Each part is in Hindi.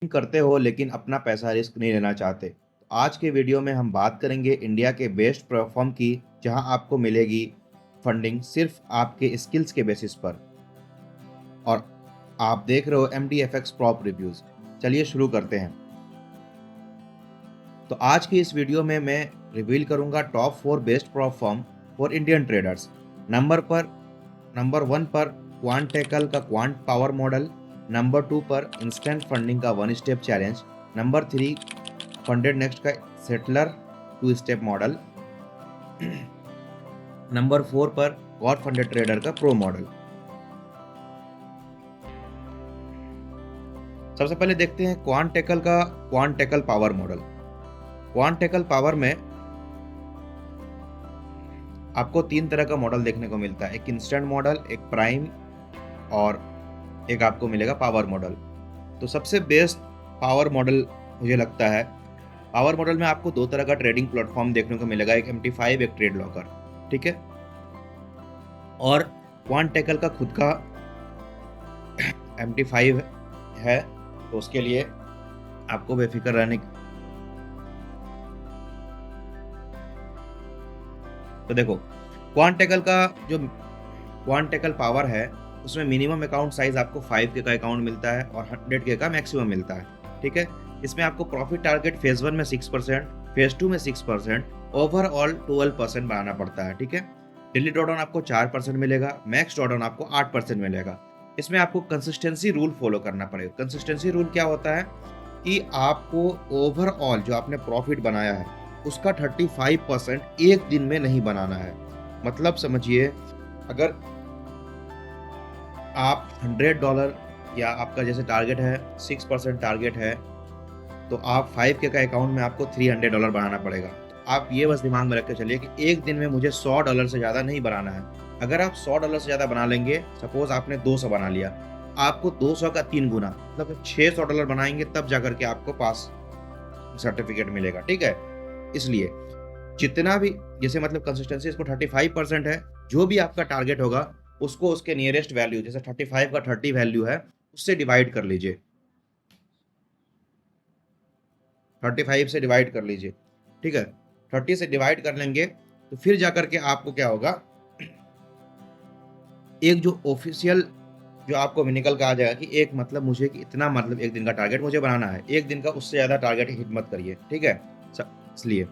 करते हो लेकिन अपना पैसा रिस्क नहीं लेना चाहते। तो आज के वीडियो में हम बात करेंगे इंडिया के बेस्ट प्लेटफॉर्म की, जहां आपको मिलेगी फंडिंग सिर्फ आपके स्किल्स के बेसिस पर। और आप देख रहे हो MDFX प्रॉप रिव्यूज। चलिए शुरू करते हैं। तो आज की इस वीडियो में मैं रिवील करूंगा top 4 best platform for Indian traders. Number 1 पर क्वांटेकल का क्वांट पावर मॉडल, नंबर 2 पर इंस्टेंट फंडिंग का 1 step challenge, number 3 funded next का सेटलर 2 स्टेप मॉडल, नंबर 4 पर गॉड फंडेड ट्रेडर का प्रो मॉडल। सबसे पहले देखते हैं क्वांटेकल का क्वांटेकल पावर मॉडल। क्वांटेकल पावर में आपको 3 तरह का मॉडल देखने को मिलता है, एक इंस्टेंट मॉडल, एक प्राइम और एक आपको मिलेगा पावर मॉडल। तो सबसे बेस्ट पावर मॉडल मुझे लगता है। पावर मॉडल में आपको 2 तरह का ट्रेडिंग प्लेटफॉर्म देखने को मिलेगा, एक MT5 एक ट्रेड लॉकर, ठीक है। और क्वांटेकल का खुद का MT5 है, तो उसके लिए आपको बेफिक्र रहने। तो देखो क्वांटेकल का जो क्वांटेकल पावर है उसमें मिनिमम अकाउंट साइज आपको 5K का अकाउंट मिलता है और 100K का मैक्सिमम मिलता है, ठीक है। इसमें आपको प्रॉफिट टारगेट फेज 1 में 6%, फेज 2 में 6%, ओवरऑल 12% बनाना पड़ता है, ठीक है। डेली ड्रॉडाउन आपको 4% मिलेगा, मैक्स ड्रॉडाउन आपको 8% मिलेगा। इसमें आपको कंसिस्टेंसी रूल फॉलो करना पड़ेगा। कंसिस्टेंसी रूल क्या होता है कि आपको ओवरऑल जो आपने प्रॉफिट बनाया है उसका 35% एक दिन में नहीं बनाना है। मतलब समझिए, अगर आप $100 या आपका जैसे टारगेट है 6% टारगेट है, तो आप 5K का अकाउंट में आपको $300 बनाना पड़ेगा। आप ये बस दिमाग में रख के चलिए कि एक दिन में मुझे $100 से ज़्यादा नहीं बनाना है। अगर आप $100 से ज़्यादा बना लेंगे, सपोज आपने 200 बना लिया, आपको 200 का 3 गुना मतलब $600 बनाएंगे, तब जाकर के आपको पास सर्टिफिकेट मिलेगा, ठीक है। इसलिए जितना भी जैसे मतलब कंसिस्टेंसी इसको 35% है, जो भी आपका टारगेट होगा उसको उसके नियरेस्ट वैल्यू, जैसे 35 का 30 वैल्यू है, उससे डिवाइड कर लीजिए, 35 से डिवाइड कर लीजिए, ठीक है। 30 से डिवाइड कर लेंगे तो फिर जाकर के आपको क्या होगा, एक जो ऑफिशियल जो आपको निकल के आ जाएगा कि एक मतलब मुझे कि इतना मतलब एक दिन का टारगेट मुझे बनाना है, एक दिन का उससे ज़्यादा टारगेट हिट मत करिए, ठीक है। इसलिए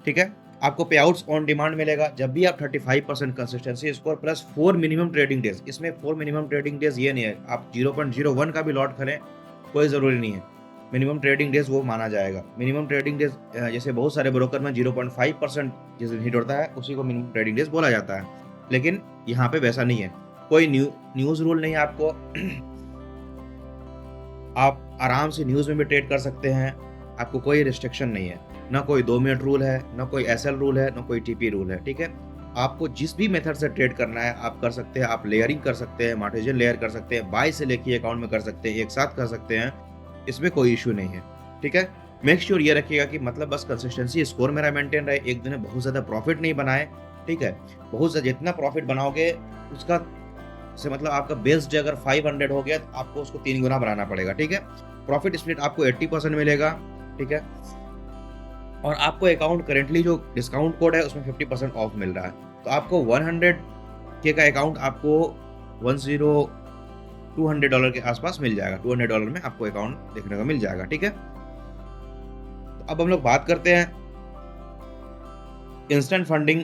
ठीक है, आपको पे आउट्स ऑन डिमांड मिलेगा जब भी आप 35% consistency score plus 4 minimum trading days. इसमें 4 मिनिमम ट्रेडिंग डेज ये नहीं है आप 0.01 का भी लॉट करें, कोई ज़रूरी नहीं है। मिनिमम ट्रेडिंग डेज वो माना जाएगा। मिनिमम ट्रेडिंग डेज जैसे बहुत सारे ब्रोकर में 0.5% जिस दिन हिट होता है उसी को मिनिमम ट्रेडिंग डेज बोला जाता है, लेकिन यहाँ पे वैसा नहीं है। कोई न्यूज़ रूल नहीं है आपको। आप आराम से न्यूज़ में भी ट्रेड कर सकते हैं, आपको कोई रिस्ट्रिक्शन नहीं है। ना कोई 2 मिनट रूल है, ना कोई SL रूल है, ना कोई TP रूल है, ठीक है। आपको जिस भी मेथड से ट्रेड करना है आप कर सकते हैं। आप लेयरिंग कर सकते हैं, मार्टिजन लेयर कर सकते हैं, बाय से लेके अकाउंट में कर सकते हैं, एक साथ कर सकते हैं, इसमें कोई इशू नहीं है, ठीक है। मेक श्योर ये रखिएगा कि मतलब बस कंसिस्टेंसी स्कोर मेरा मेंटेन रहे, एक दिन में बहुत ज़्यादा प्रॉफिट नहीं बनाए, ठीक है। बहुत ज़्यादा जितना प्रॉफिट बनाओगे उसका से मतलब आपका बेस डे अगर 500 हो गया तो आपको उसको 3 गुना बनाना पड़ेगा, ठीक है। प्रॉफिट स्प्लिट आपको 80% मिलेगा, ठीक है। और आपको अकाउंट करेंटली जो डिस्काउंट कोड है उसमें 50% ऑफ मिल रहा है, तो आपको 100K का अकाउंट आपको $200 के आसपास मिल जाएगा। $200 में आपको अकाउंट देखने को मिल जाएगा, ठीक है। तो अब हम लोग बात करते हैं इंस्टेंट फंडिंग।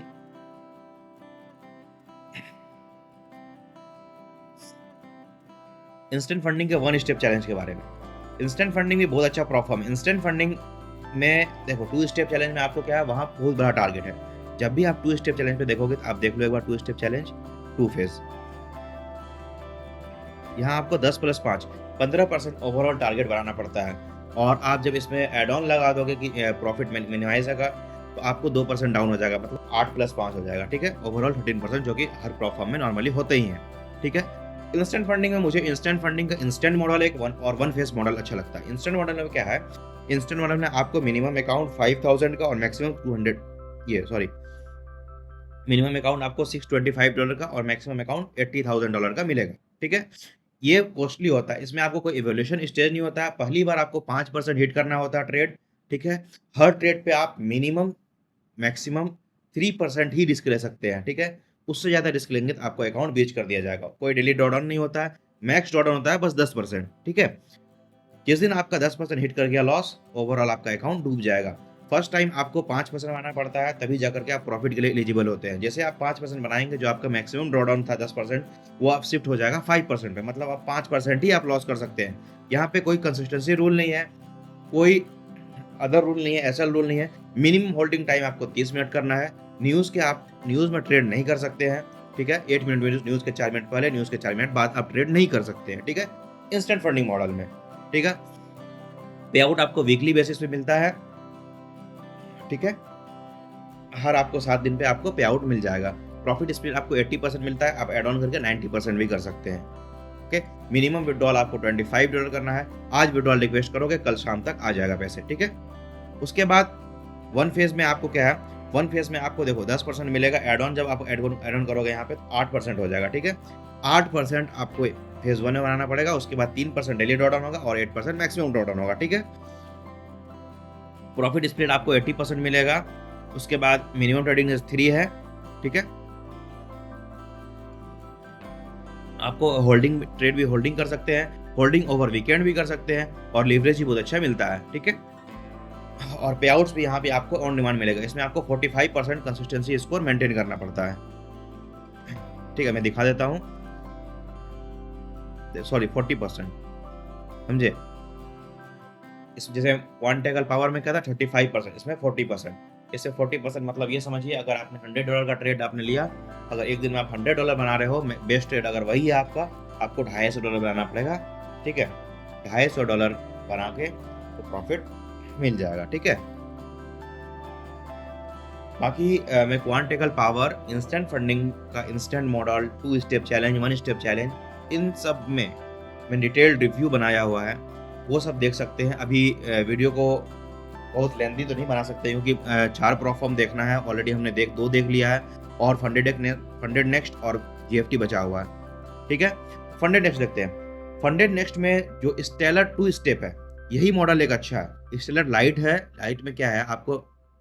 इंस्टेंट फंडिंग के 1 स्टेप चैलेंज के बारे में। इंस्टेंट फंडिंग भी बहुत अच्छा प्लेटफॉर्म है। इंस्टेंट फंडिंग में देखो 2 स्टेप चैलेंज में आपको क्या है, वहाँ बहुत बड़ा टारगेट है। जब भी आप 2 स्टेप चैलेंज पे देखोगे तो आप देख लो एक बार 2 स्टेप चैलेंज 2 फेज। यहाँ आपको 10 + 5 15% ओवरऑल टारगेट बनाना पड़ता है, और आप जब इसमें एड ऑन लगा दोगे कि प्रॉफिट मिनिमाइज होगा तो आपको 2% डाउन हो जाएगा, मतलब 8 + 5 हो जाएगा, ठीक है। ओवरऑल 13%, जो कि हर प्लेटफॉर्म में नॉर्मली होते ही हैं, ठीक है। इंस्टेंट फंडिंग में मुझे इंस्टेंट फंडिंग का इंस्टेंट मॉडल एक 1 फेज मॉडल अच्छा लगता है। इंस्टेंट मॉडल में क्या है, इंस्टेंट मॉडल में आपको मिनिमम अकाउंट 5000 का और मैक्सिमम 200 मिनिमम अकाउंट आपको $625 का और मैक्सिमम अकाउंट $80,000 का मिलेगा, ठीक है। ये कॉस्टली होता है, इसमें आपको कोई इवोल्यूशन स्टेज नहीं होता है, पहली बार आपको 5% हिट करना होता है ट्रेड, ठीक है। हर ट्रेड पे आप मिनिमम मैक्सिमम 3% ही रिस्क ले सकते हैं, ठीक है। उससे ज़्यादा रिस्क लेंगे तो आपको अकाउंट बेच कर दिया जाएगा। कोई डेली ड्रॉडाउन नहीं होता है, मैक्स ड्रॉडाउन होता है बस 10%, ठीक है। जिस दिन आपका 10% हिट कर गया लॉस, ओवरऑल आपका अकाउंट डूब जाएगा। फर्स्ट टाइम आपको 5% बनाना पड़ता है, तभी जाकर के आप प्रॉफिट के लिए एलिजिबल होते हैं। जैसे आप 5% बनाएंगे, जो आपका मैक्सिमम ड्रॉडाउन था 10%, वो आप शिफ्ट हो जाएगा 5% पे, मतलब आप 5% ही आप लॉस कर सकते हैं। यहाँ पे कोई कंसिस्टेंसी रूल नहीं है, कोई अदर रूल नहीं है, ऐसा रूल नहीं है। मिनिमम होल्डिंग टाइम आपको 30 मिनट करना है। आप न्यूज़ में ट्रेड नहीं कर सकते हैं, ठीक है। 8 मिनट में न्यूज़ के 4 मिनट पहले, न्यूज़ के 4 मिनट बाद आप ट्रेड नहीं कर सकते हैं, ठीक है। इंस्टेंट फंडिंग मॉडल में, ठीक है। पे आउट आपको वीकली बेसिस पे मिलता है, ठीक है। हर आपको 7 दिन पे आपको पे आउट मिल जाएगा। प्रॉफिट स्प्लिट आपको 80% मिलता है, आप एड ऑन करके 90% भी कर सकते हैं, ओके। मिनिमम विड्रॉल आपको $25 करना है। आज विड्रॉल रिक्वेस्ट करोगे, कल शाम तक आ जाएगा पैसे, ठीक है। उसके बाद वन फेज में आपको क्या है, वन फेज में आपको देखो 10% मिलेगा एड ऑन। जब आप एड ऑन करोगे यहाँ पे तो 8% हो जाएगा, ठीक है। 8% आपको फेज 1 में बनाना पड़ेगा, उसके बाद 3% डेली ड्रॉडाउन होगा और 8% मैक्सिमम ड्रॉडाउन होगा, ठीक है। प्रॉफिट स्प्लिट आपको 80% मिलेगा। उसके बाद मिनिमम ट्रेडिंग 3 है, ठीक है। आपको होल्डिंग ट्रेड भी होल्डिंग कर सकते हैं, होल्डिंग ओवर वीकेंड भी कर सकते हैं, और लीवरेज भी बहुत अच्छा मिलता है, ठीक है। और पे आउट्स भी यहाँ पे आपको ऑन डिमांड मिलेगा। इसमें आपको 45% कंसिस्टेंसी स्कोर मेंटेन करना पड़ता है, ठीक है। मैं दिखा देता हूँ, सॉरी 40%, समझे। इस जैसे वन टेकल पावर में क्या था 35%, इसमें 40%। इससे 40% मतलब ये समझिए, अगर आपने $100 का ट्रेड आपने लिया, अगर एक दिन में आप $100 बना रहे हो, बेस्ट ट्रेड अगर वही है आपका, आपको $250 बनाना पड़ेगा, ठीक है। $250 बना के तो प्रॉफिट मिल जाएगा, ठीक है। बाकी मैं क्वांटिकल पावर, इंस्टेंट फंडिंग का instant model, 2 step challenge, 1 step challenge, इन सब में मैं डिटेल्ड रिव्यू बनाया हुआ है, वो सब देख सकते हैं। अभी वीडियो को बहुत लेंथी तो नहीं बना सकते, क्योंकि 4 प्रोफॉर्म देखना है, ऑलरेडी हमने 2 देख लिया है, और फंडेड नेक्स्ट और जीएफटी बचा हुआ है, ठीक है। फंडेड नेक्स्ट देखते हैं। फंडेड नेक्स्ट में जो स्टेलर 2 स्टेप है, यही मॉडल एक अच्छा है। स्टेलर लाइट है, लाइट में क्या है, आपको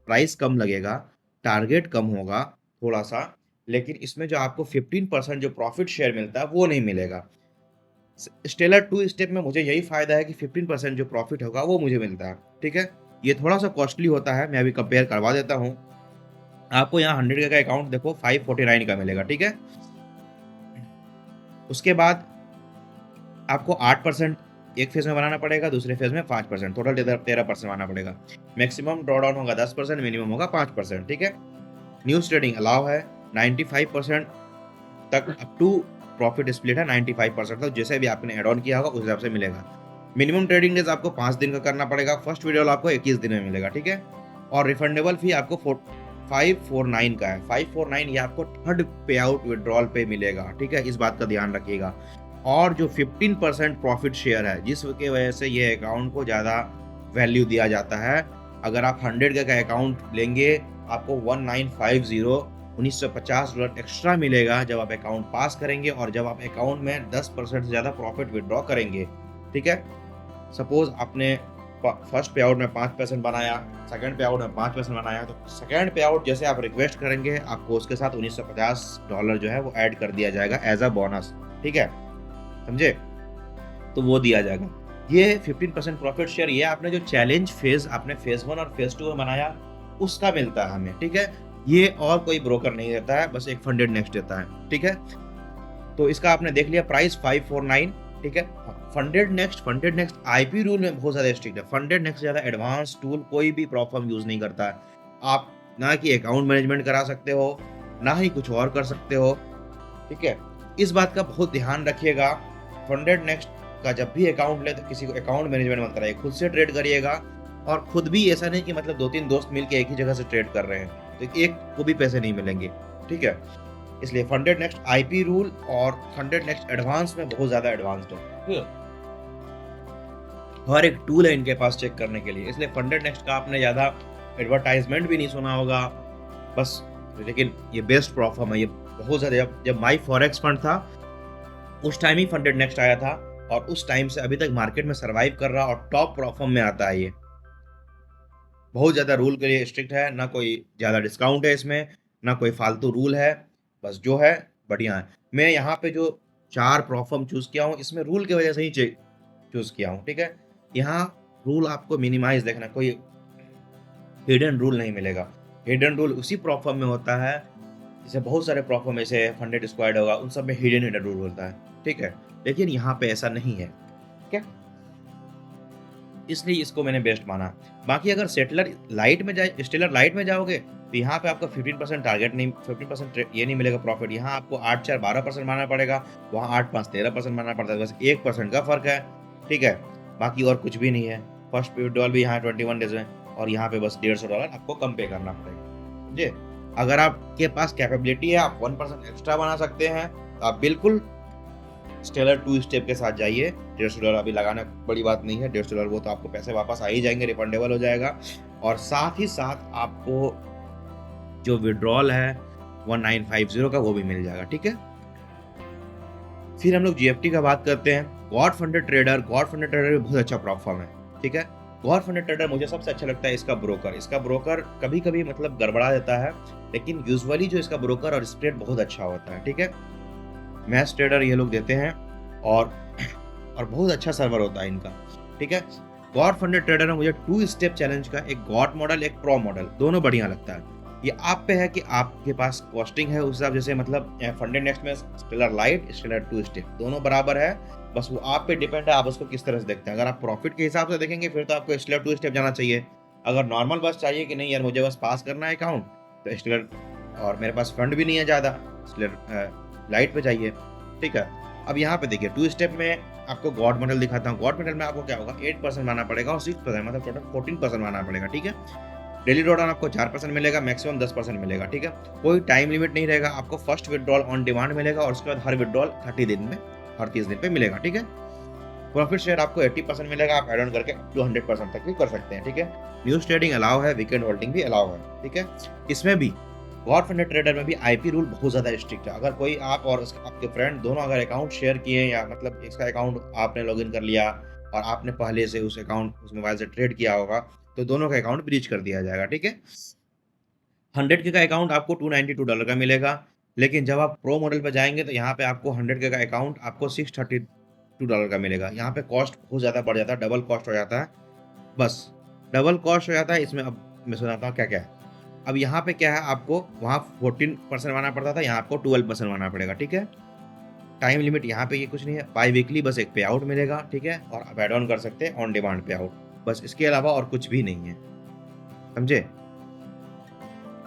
प्राइस कम लगेगा, टारगेट कम होगा थोड़ा सा, लेकिन इसमें जो आपको 15% जो प्रॉफिट शेयर मिलता है वो नहीं मिलेगा। स्टेलर 2 स्टेप में मुझे यही फायदा है कि 15% जो प्रॉफिट होगा वो मुझे मिलता है, ठीक है। ये थोड़ा सा कॉस्टली होता है, मैं अभी कंपेयर करवा देता हूँ आपको। यहाँ 100 का अकाउंट देखो 549 का मिलेगा, ठीक है। उसके बाद आपको 8% एक फेज में बनाना पड़ेगा, दूसरे फेज में 5%, टोटल 13% बनाना पड़ेगा। मैक्सिमम ड्रॉडाउन होगा 10%, मिनिमम होगा 5%, ठीक है। न्यूज़ ट्रेडिंग अलाउ है 95% तक, अप टू प्रॉफिट स्प्लिट है 95% तक, जैसे भी आपने एड ऑन किया होगा उस हिसाब से मिलेगा। मिनिमम ट्रेडिंग डेज आपको 5 दिन का करना पड़ेगा, फर्स्ट विड्रॉल आपको 21 दिन में मिलेगा, ठीक है। और रिफंडेबल फी आपको 549 का है। 549 ये आपको थर्ड पे आउट विड्रॉल पे मिलेगा, ठीक है, इस बात का ध्यान रखिएगा। और जो 15% प्रॉफिट शेयर है, जिसकी वजह से ये अकाउंट को ज़्यादा वैल्यू दिया जाता है। अगर आप 100 का अकाउंट लेंगे, आपको 1950 डॉलर एक्स्ट्रा मिलेगा जब आप अकाउंट पास करेंगे, और जब आप अकाउंट में 10% से ज़्यादा प्रॉफिट विड्रॉ करेंगे, ठीक है। सपोज आपने फर्स्ट पे आउट में 5% बनाया, सेकंड पे आउट में 5% बनाया, तो सेकंड पे आउट जैसे आप रिक्वेस्ट करेंगे, आपको उसके साथ $1950 जो है वो ऐड कर दिया जाएगा एज अ बोनस, ठीक है, समझे। तो वो दिया जाएगा। ये 15% प्रॉफिट शेयर, ये आपने जो चैलेंज फेज आपने फेज 1 और फेज 2 में बनाया, उसका मिलता है हमें, ठीक है। ये और कोई ब्रोकर नहीं देता है, बस एक फंडेड नेक्स्ट देता है, ठीक है। तो इसका आपने देख लिया प्राइस 549, ठीक है। फंडेड नेक्स्ट आईपी रूल में बहुत ज़्यादा स्ट्रिक्ट है। फंडेड नेक्स्ट ज़्यादा एडवांस टूल कोई भी प्रोफॉर्म यूज़ नहीं करता है। आप ना कि अकाउंट मैनेजमेंट करा सकते हो, ना ही कुछ और कर सकते हो, ठीक है। इस बात का बहुत ध्यान रखिएगा। फंडेड नेक्स्ट का जब भी अकाउंट ले तो किसी को अकाउंट मैनेजमेंट मत कराइए, खुद से ट्रेड करिएगा। और खुद भी ऐसा नहीं कि मतलब 2-3 दोस्त मिलकर एक ही जगह से ट्रेड कर रहे हैं तो एक को भी पैसे नहीं मिलेंगे, ठीक है। इसलिए फंडेड नेक्स्ट आईपी रूल और फंडेड नेक्स्ट एडवांस में बहुत ज़्यादा एडवांस्ड है, हर एक टूल है इनके पास चेक करने के लिए। इसलिए फंडेड नेक्स्ट का आपने ज़्यादा एडवर्टाइजमेंट भी नहीं सुना होगा बस, लेकिन ये बेस्ट प्रोफॉर्म है। ये बहुत ज़्यादा, जब माई फॉरेक्स फंड था उस टाइम ही फंडेड नेक्स्ट आया था और उस टाइम से अभी तक मार्केट में सर्वाइव कर रहा और टॉप परफॉर्म में आता है ये। बहुत ज़्यादा रूल के लिए स्ट्रिक्ट है, ना कोई ज़्यादा डिस्काउंट है इसमें, ना कोई फालतू रूल है, बस जो है बढ़िया है। मैं यहाँ पे जो 4 परफॉर्म चूज़ किया हूँ, इसमें रूल की वजह से ही चूज़ किया हूँ, ठीक है? यहाँ रूल आपको मिनिमाइज़ देखना, कोई हिडन रूल नहीं मिलेगा। हिडन रूल उसी परफॉर्म में होता है, जैसे बहुत सारे परफॉर्म ऐसे फंडेड स्क्वाड होगा, उन सब में हिडन रूल होता है, ठीक है? लेकिन यहाँ पे ऐसा नहीं है, ठीक है? इसलिए इसको मैंने बेस्ट माना। बाकी अगर स्टेलर लाइट में जाओगे तो यहाँ पे आपको 15% टारगेट नहीं, 15% ये नहीं मिलेगा प्रॉफिट। यहाँ आपको 8-4 12% मानना पड़ेगा, वहाँ 8-5 13% मानना पड़ता है, बस 1% का फर्क है, ठीक है? बाकी और कुछ भी नहीं है। फर्स्ट विड्रॉल भी यहाँ 21 डेज में और यहाँ पे बस $150 आपको कम पे करना पड़ेगा। जी, अगर आपके पास कैपेबिलिटी है, आप 1% एक्स्ट्रा बना सकते हैं, तो आप बिल्कुल स्टेलर 2 स्टेप के साथ जाइए। $150 अभी लगाना बड़ी बात नहीं है, $150 वो तो आपको पैसे वापस आ ही जाएंगे, रिफंडेबल हो जाएगा। और साथ ही साथ आपको जो विड्रॉल है 1950 का वो भी मिल जाएगा, ठीक है? फिर हम लोग जीएफटी का बात करते हैं। गॉड फंडेड ट्रेडर भी बहुत अच्छा प्लेटफॉर्म है, ठीक है? गॉड फंडेड ट्रेडर मुझे सबसे अच्छा लगता है इसका ब्रोकर कभी कभी मतलब गड़बड़ा देता है, लेकिन यूजुअली जो इसका ब्रोकर और स्प्रेड बहुत अच्छा होता है, ठीक है? मैच ट्रेडर ये लोग देते हैं और बहुत अच्छा सर्वर होता है इनका, ठीक है? गॉड फंडेड ट्रेडर में मुझे 2 स्टेप चैलेंज का एक गॉड मॉडल, एक प्रो मॉडल, दोनों बढ़िया लगता है। ये आप पे है कि आपके पास कॉस्टिंग है उस हिसाब, जैसे मतलब फंडेड नेक्स्ट में स्टेलर लाइट, स्टेलर 2 स्टेप दोनों बराबर है, बस वो आप पे डिपेंड है, आप उसको किस तरह से देखते हैं। अगर आप प्रॉफिट के हिसाब से देखेंगे फिर तो आपको स्टेलर 2 स्टेप जाना चाहिए। अगर नॉर्मल बस चाहिए कि नहीं यार मुझे बस पास करना है अकाउंट, तो स्टेलर, और मेरे पास फंड भी नहीं है ज़्यादा, स्टेलर लाइट पे चाहिए, ठीक है? अब यहाँ पे देखिए 2 स्टेप में आपको गॉड मॉडल दिखाता हूँ। गॉड मॉडल में आपको क्या होगा, 8% मानना पड़ेगा और 6% मतलब टोटल 14% मानना पड़ेगा, ठीक है? डेली ड्रॉडाउन आपको 4% मिलेगा, मैक्सिमम 10% मिलेगा, ठीक है? कोई टाइम लिमिट नहीं रहेगा, आपको फर्स्ट विड्रॉल ऑन डिमांड मिलेगा और उसके बाद हर विड्रॉल 30 दिन में, हर 30 दिन पे मिलेगा, ठीक है? प्रॉफिट शेयर आपको 80% मिलेगा, आप एड ऑन करके अप टू 100% तक भी कर सकते हैं, ठीक है? न्यूज ट्रेडिंग अलाउ है, वीकेंड होल्डिंग भी अलाउ है, ठीक है? इसमें भी गॉड फंडेड ट्रेडर में भी आईपी रूल बहुत ज़्यादा स्ट्रिक्ट है। अगर कोई आप और आपके फ्रेंड दोनों अगर अकाउंट शेयर किए, या मतलब इसका अकाउंट आपने लॉगिन कर लिया और आपने पहले से उस मोबाइल से ट्रेड किया होगा, तो दोनों का अकाउंट ब्रीच कर दिया जाएगा, ठीक है? 100 के का अकाउंट आपको $292 का मिलेगा, लेकिन जब आप प्रो मॉडल पे जाएंगे तो यहाँ पे आपको 100 के का अकाउंट आपको $632 का मिलेगा। यहाँ पे कॉस्ट बहुत ज़्यादा बढ़ जाता है, डबल कॉस्ट हो जाता है, बस डबल कॉस्ट हो जाता है इसमें। अब मैं सुनाता हूँ क्या क्या है। अब यहाँ पे क्या है, आपको वहाँ 14% मानना पड़ता था, यहाँ आपको 12% मानना पड़ेगा, ठीक है? टाइम लिमिट यहाँ पे ये कुछ नहीं है, बाई वीकली बस एक पे आउट मिलेगा, ठीक है? और आप एड ऑन कर सकते हैं ऑन डिमांड पे आउट, बस इसके अलावा और कुछ भी नहीं है, समझे?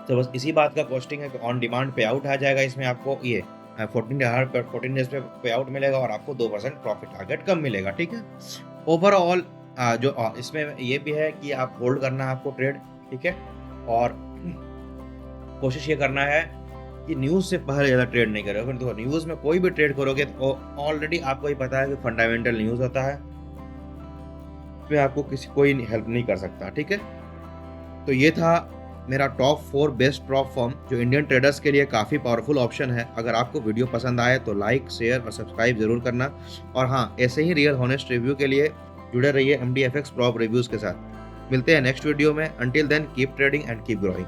तो बस इसी बात का कॉस्टिंग है कि ऑन डिमांड पे आउट आ जाएगा, इसमें आपको ये 14 डेज पे आउट मिलेगा और आपको 2% प्रॉफिट टारगेट कम मिलेगा, ठीक है? ओवरऑल जो इसमें ये भी है कि आप होल्ड करना है आपको ट्रेड, ठीक है? और कोशिश ये करना है कि न्यूज़ से पहले ज़्यादा ट्रेड नहीं करोगे। फिर देखो न्यूज़ में कोई भी ट्रेड करोगे तो ऑलरेडी आपको ही पता है कि फंडामेंटल न्यूज़ होता है, इसमें आपको कोई हेल्प नहीं कर सकता, ठीक है? तो ये था मेरा टॉप 4 बेस्ट प्रॉप फॉर्म जो इंडियन ट्रेडर्स के लिए काफ़ी पावरफुल ऑप्शन है। अगर आपको वीडियो पसंद आए तो लाइक, शेयर और सब्सक्राइब जरूर करना। और हाँ, ऐसे ही रियल हॉनेस्ट रिव्यू के लिए जुड़े रहिए MDFX प्रॉप रिव्यूज़ के साथ। मिलते हैं नेक्स्ट वीडियो में। Until then keep trading and keep growing.